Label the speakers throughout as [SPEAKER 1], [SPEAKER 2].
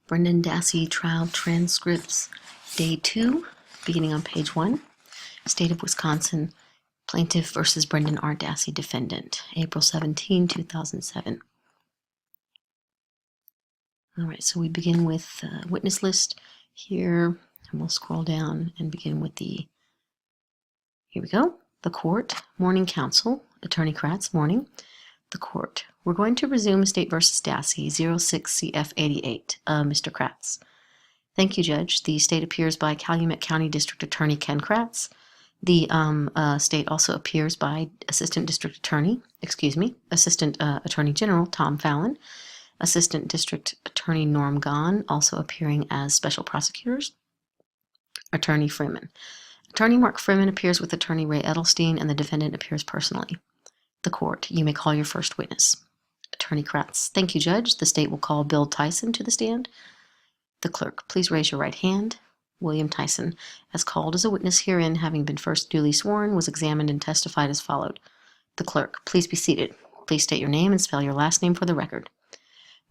[SPEAKER 1] Brendan Dassey trial transcripts, day 2, beginning on page 1. State of Wisconsin, plaintiff versus Brendan R. Dassey, defendant, April 17, 2007. All right, so we begin with witness list here, and we'll scroll down and begin with here we go, the court, morning counsel, Attorney Kratz, morning. The court. We're going to resume State versus Dassey, 06 CF 88. Mr. Kratz. Thank you, Judge. The state appears by Calumet County District Attorney Ken Kratz. The state also appears by Assistant Attorney General Tom Fallon, Assistant District Attorney Norm Gahn, also appearing as special prosecutors, Attorney Freeman. Attorney Mark Freeman appears with Attorney Ray Edelstein, and the defendant appears personally. The court. You may call your first witness. Attorney Kratz. Thank you, Judge. The state will call Bill Tyson to the stand. The clerk. Please raise your right hand. William Tyson, as called as a witness herein, having been first duly sworn, was examined and testified as followed. The clerk. Please be seated. Please state your name and spell your last name for the record.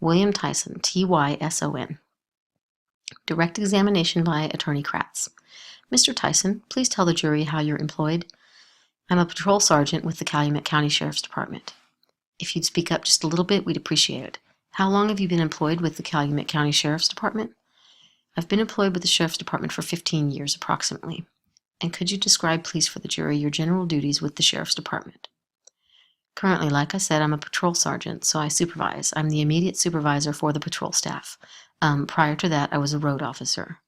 [SPEAKER 1] William Tyson, Tyson. Direct examination by Attorney Kratz. Mr. Tyson, please tell the jury how you're employed. I'm a patrol sergeant with the Calumet County Sheriff's Department. If you'd speak up just a little bit, we'd appreciate it. How long have you been employed with the Calumet County Sheriff's Department? I've been employed with the Sheriff's Department for 15 years approximately. And could you describe, please, for the jury your general duties with the Sheriff's Department? Currently, like I said, I'm a patrol sergeant, so I supervise. I'm the immediate supervisor for the patrol staff. Prior to that, I was a road officer.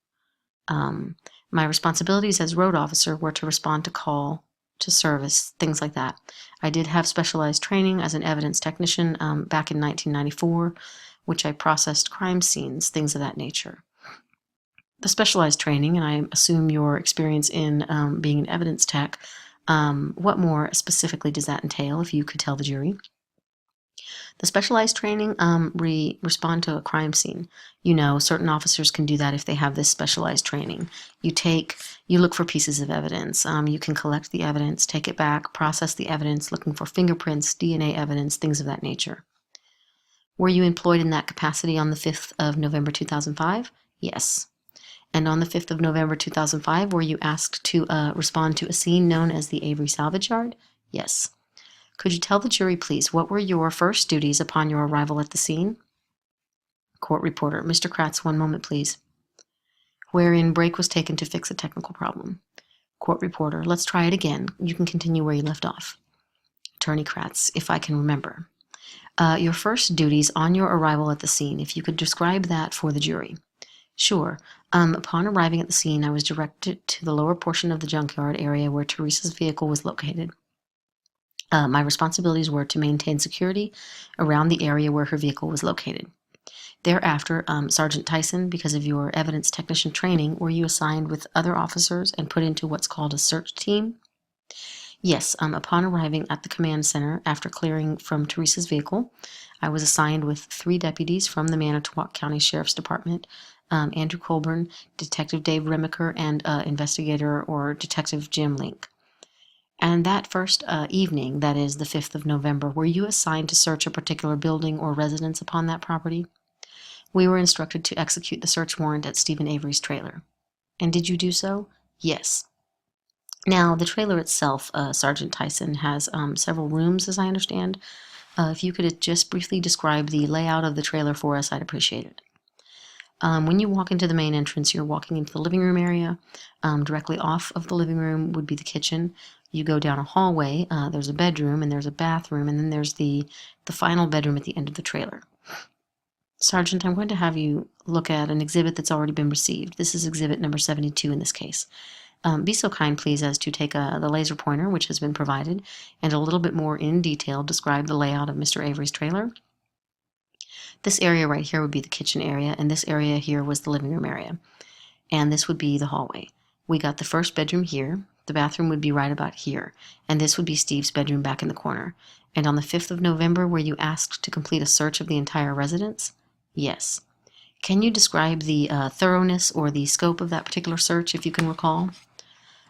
[SPEAKER 1] My responsibilities as road officer were to respond to call, to service, things like that. I did have specialized training as an evidence technician back in 1994, which I processed crime scenes, things of that nature. The specialized training, and I assume your experience in being an evidence tech, what more specifically does that entail, if you could tell the jury? The specialized training, respond to a crime scene. You know, certain officers can do that if they have this specialized training. You look for pieces of evidence. You can collect the evidence, take it back, process the evidence, looking for fingerprints, DNA evidence, things of that nature. Were you employed in that capacity on the 5th of November 2005? Yes. And on the 5th of November 2005, were you asked to respond to a scene known as the Avery Salvage Yard? Yes. Could you tell the jury, please, what were your first duties upon your arrival at the scene? Court reporter. Mr. Kratz, one moment, please. Wherein break was taken to fix a technical problem. Court reporter. Let's try it again. You can continue where you left off. Attorney Kratz, if I can remember. Your first duties on your arrival at the scene, if you could describe that for the jury. Sure. Upon arriving at the scene, I was directed to the lower portion of the junkyard area where Teresa's vehicle was located. My responsibilities were to maintain security around the area where her vehicle was located. Thereafter, Sergeant Tyson, because of your evidence technician training, were you assigned with other officers and put into what's called a search team? Yes, upon arriving at the command center after clearing from Teresa's vehicle, I was assigned with 3 deputies from the Manitowoc County Sheriff's Department, Andrew Colburn, Detective Dave Remiker, and investigator or Detective Jim Link. And that first evening, that is the 5th of November, were you assigned to search a particular building or residence upon that property? We were instructed to execute the search warrant at Stephen Avery's trailer. And did you do so? Yes. Now, the trailer itself, Sergeant Tyson, has several rooms, as I understand. If you could just briefly describe the layout of the trailer for us, I'd appreciate it. When you walk into the main entrance, you're walking into the living room area. Directly off of the living room would be the kitchen. You go down a hallway, there's a bedroom, and there's a bathroom, and then there's the final bedroom at the end of the trailer. Sergeant, I'm going to have you look at an exhibit that's already been received. This is exhibit number 72 in this case. Be so kind, please, as to take the laser pointer, which has been provided, and a little bit more in detail describe the layout of Mr. Avery's trailer. This area right here would be the kitchen area, and this area here was the living room area. And this would be the hallway. We got the first bedroom here. The bathroom would be right about here, and this would be Steve's bedroom back in the corner. And on the 5th of November, were you asked to complete a search of the entire residence? Yes. Can you describe the thoroughness or the scope of that particular search, if you can recall?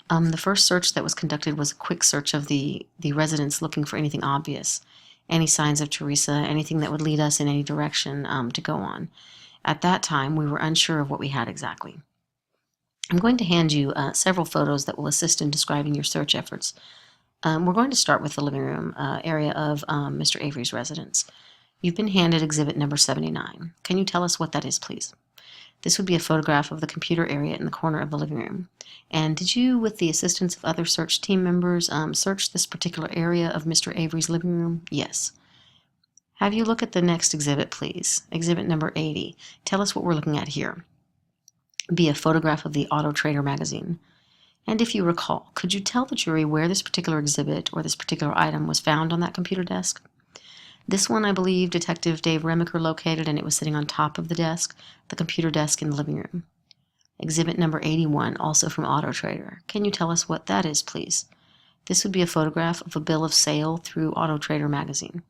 [SPEAKER 1] The first search that was conducted was a quick search of the residence looking for anything obvious, any signs of Teresa, anything that would lead us in any direction to go on. At that time, we were unsure of what we had exactly. I'm going to hand you several photos that will assist in describing your search efforts. We're going to start with the living room area of Mr. Avery's residence. You've been handed exhibit number 79. Can you tell us what that is, please? This would be a photograph of the computer area in the corner of the living room. And did you, with the assistance of other search team members, search this particular area of Mr. Avery's living room? Yes. Have you look at the next exhibit, please. Exhibit number 80. Tell us what we're looking at here. Be a photograph of the Auto Trader magazine. And if you recall, could you tell the jury where this particular exhibit or this particular item was found on that computer desk? This one, I believe, Detective Dave Remaker located, and it was sitting on top of the desk, the computer desk in the living room. Exhibit number 81, also from Auto Trader. Can you tell us what that is, please? This would be a photograph of a bill of sale through Auto Trader magazine.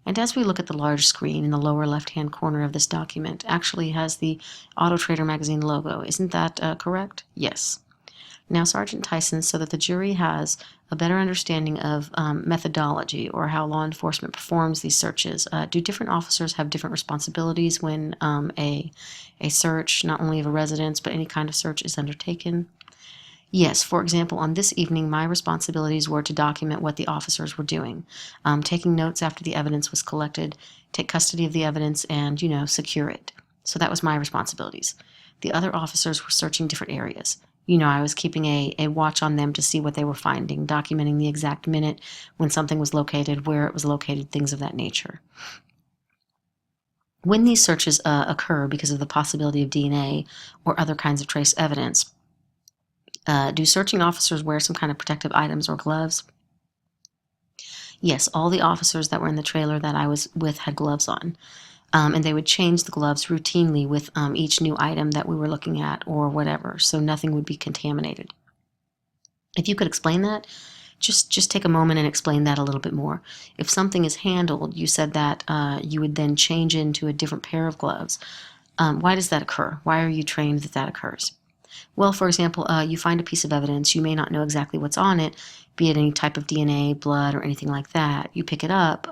[SPEAKER 1] And as we look at the large screen in the lower left-hand corner of this document, actually has the Auto Trader magazine logo. Isn't that correct? Yes. Now, Sergeant Tyson, so that the jury has a better understanding of methodology or how law enforcement performs these searches, do different officers have different responsibilities when a search, not only of a residence, but any kind of search is undertaken? Yes, for example, on this evening, my responsibilities were to document what the officers were doing, taking notes after the evidence was collected, take custody of the evidence, and, secure it. So that was my responsibilities. The other officers were searching different areas. I was keeping a watch on them to see what they were finding, documenting the exact minute when something was located, where it was located, things of that nature. When these searches occur because of the possibility of DNA or other kinds of trace evidence, do searching officers wear some kind of protective items or gloves? Yes, all the officers that were in the trailer that I was with had gloves on. And they would change the gloves routinely with each new item that we were looking at or whatever, so nothing would be contaminated. If you could explain that, just take a moment and explain that a little bit more. If something is handled, you said that you would then change into a different pair of gloves. Why does that occur? Why are you trained that that occurs? Well, for example, you find a piece of evidence. You may not know exactly what's on it, be it any type of DNA, blood, or anything like that. You pick it up.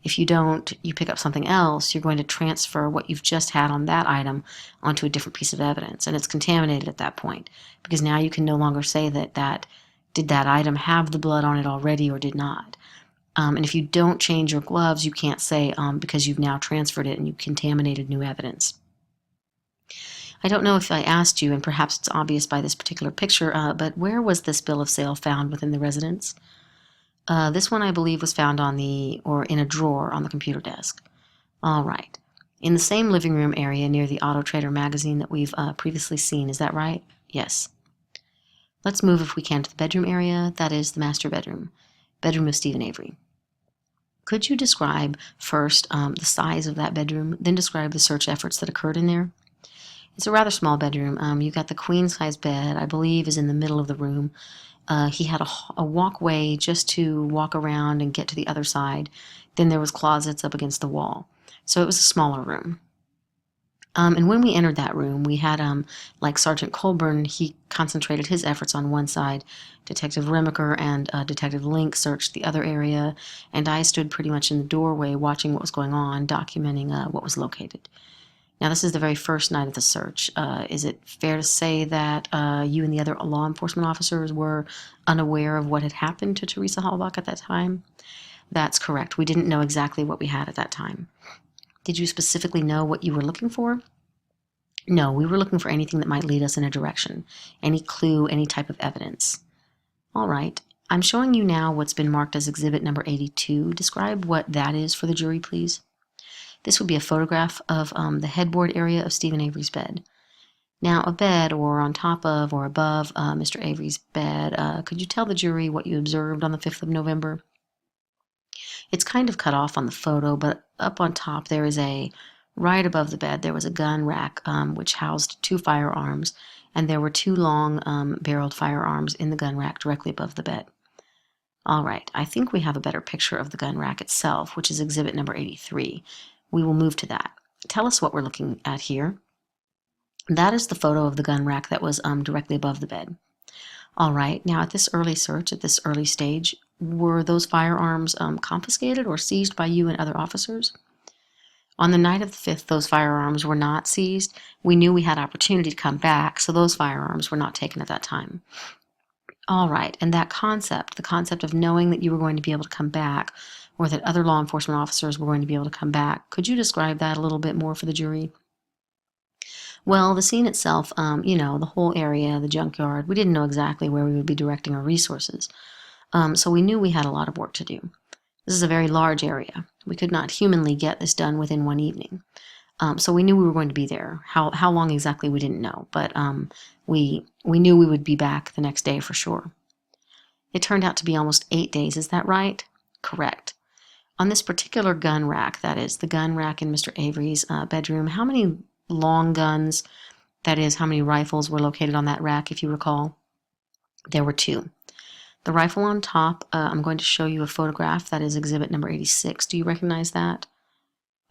[SPEAKER 1] If you don't, you pick up something else, you're going to transfer what you've just had on that item onto a different piece of evidence, and it's contaminated at that point, because now you can no longer say that did that item have the blood on it already or did not. And if you don't change your gloves, you can't say because you've now transferred it and you contaminated new evidence. I don't know if I asked you, and perhaps it's obvious by this particular picture, but where was this bill of sale found within the residence? This one, I believe, was found in a drawer on the computer desk. All right. In the same living room area near the Auto Trader magazine that we've previously seen, is that right? Yes. Let's move, if we can, to the bedroom area. That is the master bedroom of Stephen Avery. Could you describe first the size of that bedroom, then describe the search efforts that occurred in there? It's a rather small bedroom. You've got the queen-size bed, I believe, is in the middle of the room. He had a walkway just to walk around and get to the other side. Then there was closets up against the wall. So it was a smaller room. And when we entered that room, we had, like Sergeant Colburn, he concentrated his efforts on one side. Detective Remaker and Detective Link searched the other area, and I stood pretty much in the doorway watching what was going on, documenting what was located. Now, this is the very first night of the search. Is it fair to say that you and the other law enforcement officers were unaware of what had happened to Teresa Halbach at that time? That's correct. We didn't know exactly what we had at that time. Did you specifically know what you were looking for? No, we were looking for anything that might lead us in a direction, any clue, any type of evidence. All right. I'm showing you now what's been marked as exhibit number 82. Describe what that is for the jury, please. This would be a photograph of the headboard area of Stephen Avery's bed. Now, a bed, or on top of or above Mr. Avery's bed, could you tell the jury what you observed on the 5th of November? It's kind of cut off on the photo, but up on top there is right above the bed, there was a gun rack which housed 2 firearms, and there were 2 long barreled firearms in the gun rack directly above the bed. All right, I think we have a better picture of the gun rack itself, which is exhibit number 83. We will move to that. Tell us what we're looking at here. That is the photo of the gun rack that was directly above the bed. All right, now at this early search, at this early stage, were those firearms confiscated or seized by you and other officers? On the night of the 5th, those firearms were not seized. We knew we had opportunity to come back, so those firearms were not taken at that time. All right, and that concept, the concept of knowing that you were going to be able to come back, or that other law enforcement officers were going to be able to come back, could you describe that a little bit more for the jury? Well, the scene itself, the whole area, the junkyard, we didn't know exactly where we would be directing our resources. So we knew we had a lot of work to do. This is a very large area. We could not humanly get this done within one evening. So we knew we were going to be there. How long exactly, we didn't know, but we knew we would be back the next day for sure. It turned out to be almost 8 days, is that right? Correct. On this particular gun rack, that is, the gun rack in Mr. Avery's bedroom, how many long guns, that is, how many rifles were located on that rack, if you recall? There were 2. The rifle on top, I'm going to show you a photograph, that is exhibit number 86. Do you recognize that?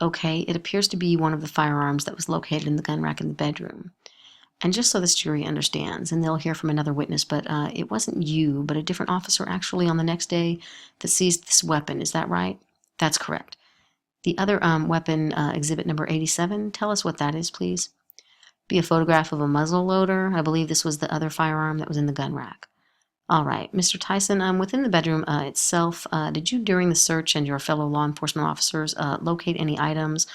[SPEAKER 1] Okay, it appears to be one of the firearms that was located in the gun rack in the bedroom. And just so this jury understands, and they'll hear from another witness, but it wasn't you, but a different officer actually on the next day that seized this weapon. Is that right? That's correct. The other weapon, exhibit number 87, tell us what that is, please. Be a photograph of a muzzleloader. I believe this was the other firearm that was in the gun rack. All right, Mr. Tyson, within the bedroom itself, did you, during the search and your fellow law enforcement officers, locate any items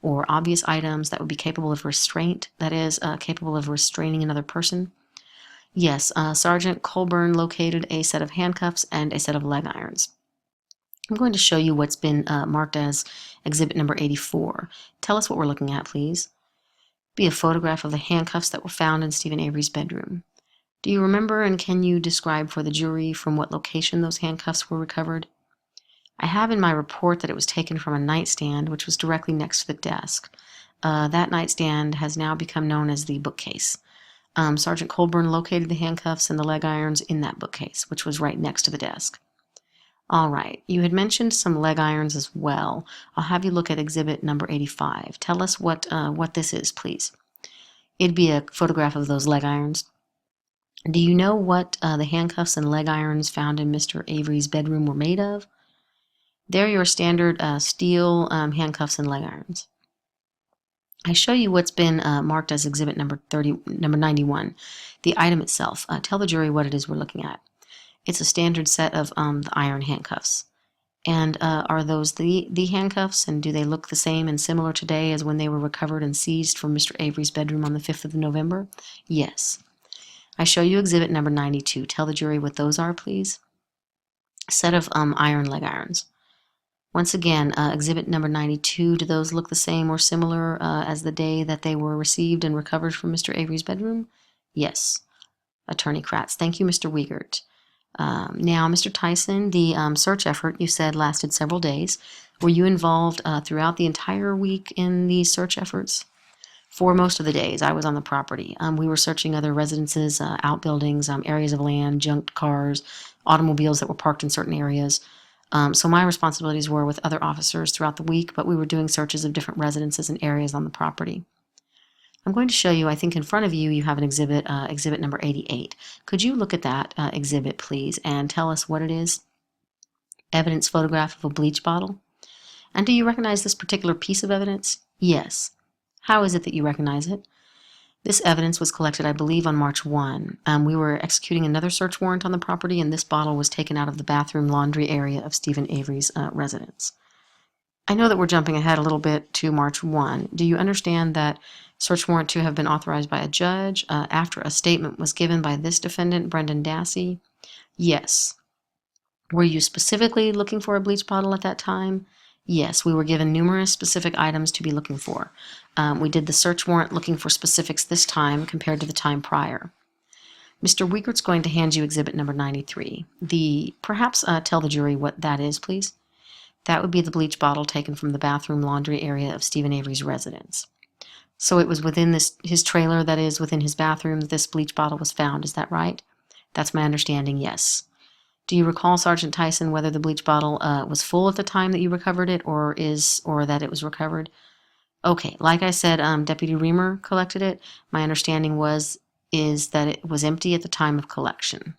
[SPEAKER 1] or obvious items that would be capable of restraint, that is, capable of restraining another person? Yes, Sergeant Colburn located a set of handcuffs and a set of leg irons. I'm going to show you what's been marked as exhibit number 84. Tell us what we're looking at, please. Be a photograph of the handcuffs that were found in Stephen Avery's bedroom. Do you remember, and can you describe for the jury from what location those handcuffs were recovered? I have in my report that it was taken from a nightstand which was directly next to the desk. That nightstand has now become known as the bookcase. Sergeant Colburn located the handcuffs and the leg irons in that bookcase, which was right next to the desk. All right, you had mentioned some leg irons as well. I'll have you look at exhibit number 85. Tell us what this is, please. It'd be a photograph of those leg irons. Do you know what the handcuffs and leg irons found in Mr. Avery's bedroom were made of? They're your standard steel handcuffs and leg irons. I show you what's been marked as exhibit number 91, the item itself. Tell the jury what it is we're looking at. It's a standard set of the iron handcuffs. And are those the handcuffs, and do they look the same and similar today as when they were recovered and seized from Mr. Avery's bedroom on the 5th of November? Yes. I show you exhibit number 92. Tell the jury what those are, please. A set of iron leg irons. Once again, exhibit number 92, do those look the same or similar as the day that they were received and recovered from Mr. Avery's bedroom? Yes. Attorney Kratz. Thank you, Mr. Wiegert. Now, Mr. Tyson, the search effort you said lasted several days. Were you involved throughout the entire week in these search efforts? For most of the days, I was on the property. We were searching other residences, outbuildings, areas of land, junked cars, automobiles that were parked in certain areas. So my responsibilities were with other officers throughout the week, but we were doing searches of different residences and areas on the property. I'm going to show you, I think in front of you, you have an exhibit, exhibit number 88. Could you look at that exhibit, please, and tell us what it is? Evidence photograph of a bleach bottle. And do you recognize this particular piece of evidence? Yes. How is it that you recognize it? This evidence was collected, I believe, on March 1. We were executing another search warrant on the property, and this bottle was taken out of the bathroom laundry area of Stephen Avery's residence. I know that we're jumping ahead a little bit to March 1. Do you understand that search warrant to have been authorized by a judge after a statement was given by this defendant, Brendan Dassey? Yes. Were you specifically looking for a bleach bottle at that time? Yes, we were given numerous specific items to be looking for. We did the search warrant looking for specifics this time compared to the time prior. Mr. Wiegert's going to hand you exhibit number 93. Perhaps tell the jury what that is, please. That would be the bleach bottle taken from the bathroom laundry area of Stephen Avery's residence. So it was within his trailer, that is, within his bathroom, that this bleach bottle was found. Is that right? That's my understanding, yes. Do you recall, Sergeant Tyson, whether the bleach bottle was full at the time that you recovered it, or that it was recovered? Okay, like I said, Deputy Reamer collected it. My understanding is that it was empty at the time of collection.